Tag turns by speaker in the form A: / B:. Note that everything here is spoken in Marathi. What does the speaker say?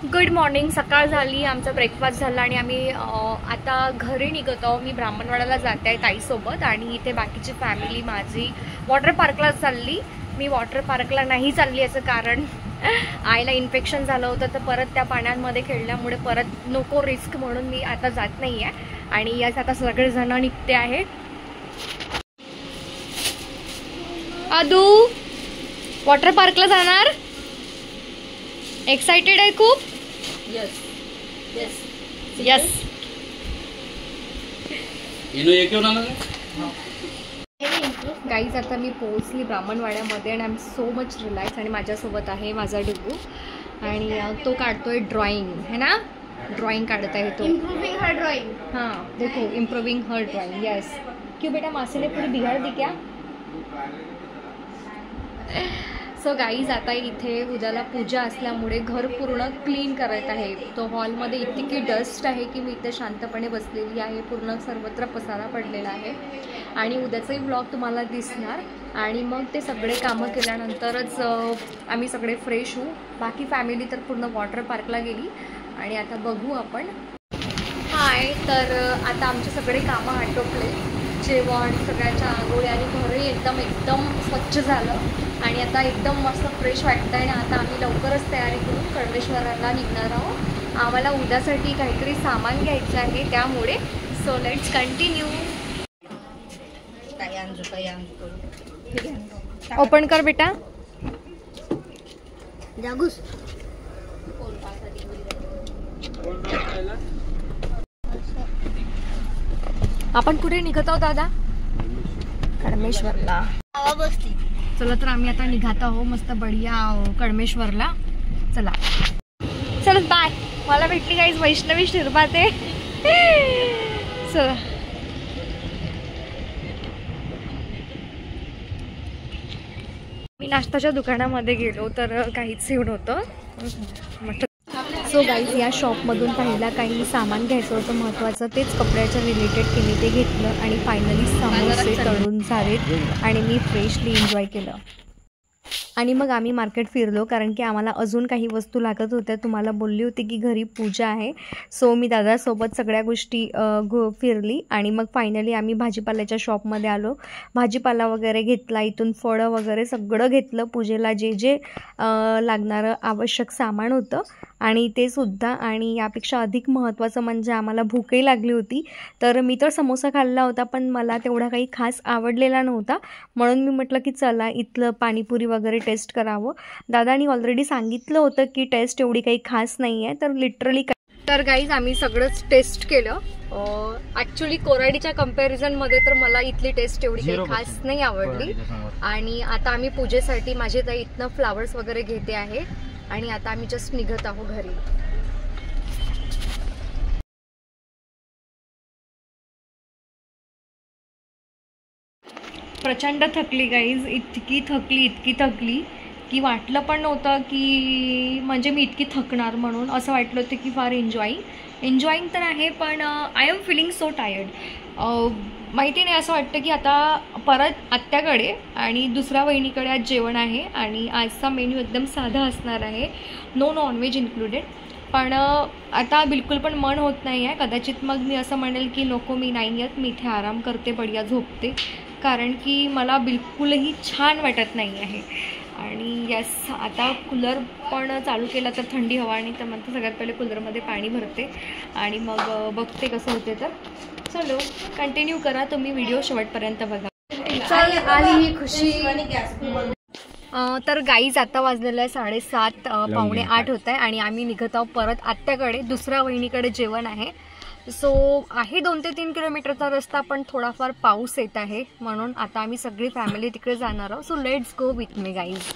A: Good morning. सकाळ झाली, आमचा ब्रेकफास्ट झाला आणि आम्ही आता घरी निघत आहोत. मी ब्राह्मणवाड्याला जाते आहे ताईसोबत आणि इथे बाकीची फॅमिली माझी वॉटर पार्कला चालली. मी वॉटर पार्कला नाही चालली याचं कारण आईला इन्फेक्शन झालं होतं, तर परत त्या पाण्यामध्ये खेळल्यामुळे परत नको रिस्क म्हणून मी आता जात नाही आहे. आणि याच आता सगळेजण निघते आहेत. आदू वॉटर पार्कला जाणार? एक्साइटेड आहे खूप?
B: Yes yes
A: yes. गाईज आता मी पोहोचली ब्राह्मणवाड्यामध्ये आणि I am so much relax. आणि माझ्यासोबत आहे माझा डुगू आणि तो काढतोय ड्रॉइंग, है ना? ड्रॉइंग काढत आहे तो.
B: इम्प्रूविंग हर ड्राइंग.
A: हाँ देखो, इम्प्रूविंग हर ड्रॉइंग. यस. क्यों बेटा, मासी ने पूरी बिगाड़ दी क्या? सो गाईज आता इथे उद्याला पूजा असल्यामुळे घर पूर्ण क्लीन करत आहे. तो हॉलमध्ये इतकी डस्ट आहे की मी इथे शांतपणे बसलेली आहे. पूर्ण सर्वत्र पसारा पडलेला आहे आणि उद्याचाही ब्लॉग तुम्हाला दिसणार. आणि मग ते सगळे कामं केल्यानंतरच आम्ही सगळे फ्रेश होऊ. बाकी फॅमिली तर पूर्ण वॉटर पार्कला गेली आणि आता बघू आपण. हाय, तर आता आमचे सगळे कामं आटोपले. जेवण, सगळ्याच्या आंघोळी आणि घरही एकदम स्वच्छ झालं आणि आता एकदम मस्त फ्रेश वाटतं आहे. आणि आता आम्ही लवकरच तयारी करून कळमेश्वराला निघणार आहोत. आम्हाला उद्यासाठी काहीतरी सामान घ्यायचं आहे त्यामुळे. So let's continue. ओपन कर बेटा.
B: जागूस.
A: आपण कुठे निघत आहोत दादा? कळमेश्वरला. चला तर आम्ही आता निघत आहोत मस्त बढिया कळमेश्वरला. चला चल बाय. मला भेटली गाईज वैष्णवी शिरभाते. चला. मी नाश्त्याच्या दुकानामध्ये गेलो तर काहीच हे नव्हतं. म्हटलं सो गाईज या शॉपमधून पहिला काही सामान घ्यायचं होतं महत्त्वाचं, तेच कपड्याच्या रिलेटेड केले, ते घेतलं आणि फायनली समोसे तळून झालेत आणि मी फ्रेशली एन्जॉय केलं. आणि मग आम्ही मार्केट फिरलो कारण की आम्हाला अजून काही वस्तू लागत होत्या. तुम्हाला बोलली होती की घरी पूजा आहे. सो मी दादासोबत सगळ्या गोष्टी फिरली आणि मग फायनली आम्ही भाजीपाल्याच्या शॉपमध्ये आलो. भाजीपाला वगैरे घेतला, इथून फळं वगैरे सगळं घेतलं. पूजेला जे जे लागणारं आवश्यक सामान होतं आणि ते सुद्धा. आणि यापेक्षा अधिक महत्त्वाचं म्हणजे आम्हाला भूकही लागली होती. तर मी तर समोसा खाल्ला होता पण मला तेवढा काही खास आवडलेला नव्हता, म्हणून मी म्हटलं की चला इथलं पाणीपुरी वगैरे टेस्ट करावं. दादानी ऑलरेडी सांगितलं होतं की टेस्ट एवढी काही खास नाही आहे, तर लिटरली तर गाईज आम्ही सगळंच टेस्ट केलं. ॲक्च्युली कोराडीच्या कम्पॅरिझनमध्ये तर मला इथली टेस्ट एवढी काही खास नाही आवडली. आणि आता आम्ही पूजेसाठी माझी ताई इथनं फ्लावर्स वगैरे घेते आहे आणि आता आम्ही जस्ट निघत आहोत घरी. प्रचंड थकली गाईज. इतकी थकली की वाटलं पण नव्हतं की म्हणजे मी इतकी थकणार म्हणून. असं वाटलं होतं की फार एन्जॉईंग तर आहे पण I am feeling so tired. माहिती नाही, असं वाटतं की आता परत आत्याकडे आणि दुसऱ्या वहिनीकडे आज जेवण आहे आणि आजचा मेन्यू एकदम साधा असणार आहे, नो नॉनव्हेज इन्क्लुडेड. पण आता बिलकुल पण मन होत नाही आहे. कदाचित मग मी असं म्हणेल की नको, मी नाही येत, मी इथे आराम करते, बढिया झोपते, कारण की मला बिलकुलही छान वाटत नाही आहे. आणि यस, आता कूलर पण चालू केला तर थंडी हवा आणि तर म्हणते सगळ्यात पहिले कूलरमध्ये पाणी भरते आणि मग बघते कसं होते. तर चलो कंटिन्यू करा तुम्ही, व्हिडिओ शेवटपर्यंत बघा. चल आली ही खुशी. तर गाईज आता वाजलेलं आहे 7:30, 7:45 होत आहे आणि आम्ही निघत आहोत परत आत्याकडे. दुसऱ्या वहिनीकडे जेवण आहे. सो आहे 2 ते 3 किलोमीटरचा रस्ता, पण थोडाफार पाऊस येत आहे म्हणून आता आम्ही सगळी फॅमिली तिकडे जाणार आहोत. So let's go with me guys.